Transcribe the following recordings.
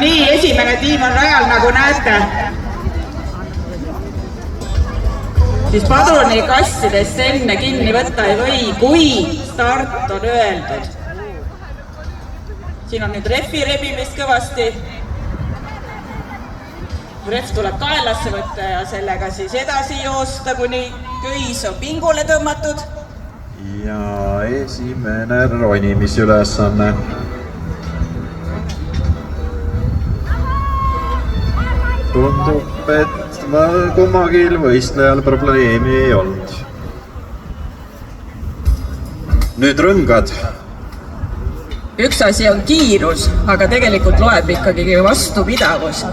nii, esimene tiim on rajal, nagu näete. Siis padrunikassidest enne kinni võtta ei või, kui start on öeldud. Siin on nüüd refi rebimist kõvasti. Ref tuleb kaelasse võtta ja sellega siis edasi joosta, kuni köis on pingule tõmmatud. Ja esimene ronimisülesanne. Tundub, et kummagil võistlejal probleemi ei olnud. Nüüd rõngad. Üks asi on kiirus, aga tegelikult loeb ikkagi vastupidavus.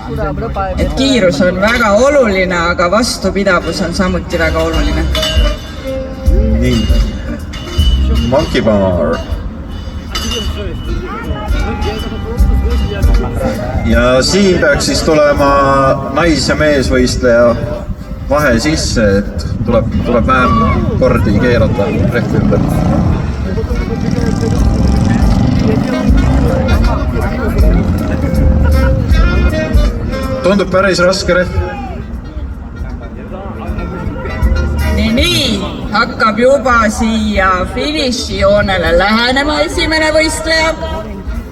Et kiirus on väga oluline, aga vastupidavus on samuti väga oluline. Nii. Monkey bar. Ja siin peaks siis tulema nais- ja meesvõistleja vahe sisse, et tuleb vähem kordi keerata rehvi ümber. Tundub päris raske rehv. Nii, hakkab juba siia finišijoonele lähenema esimene võistleja.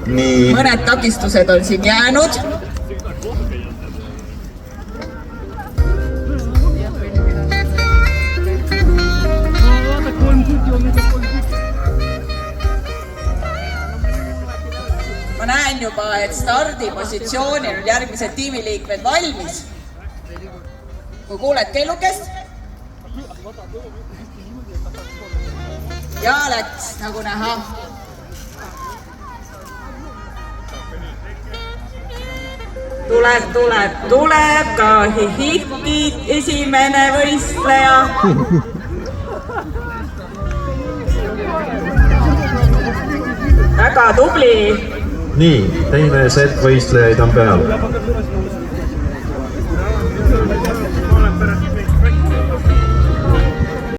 Nii. Mõned takistused on siin jäänud. Ma näen juba, et stardipositsioonil on järgmised tiimiliikmed valmis. Kui kuuled kellukest? Ja läks, nagu näha. Tuleb ka hihki esimene võistleja. Väga tubli. Nii, teine set võistlejaid on peal.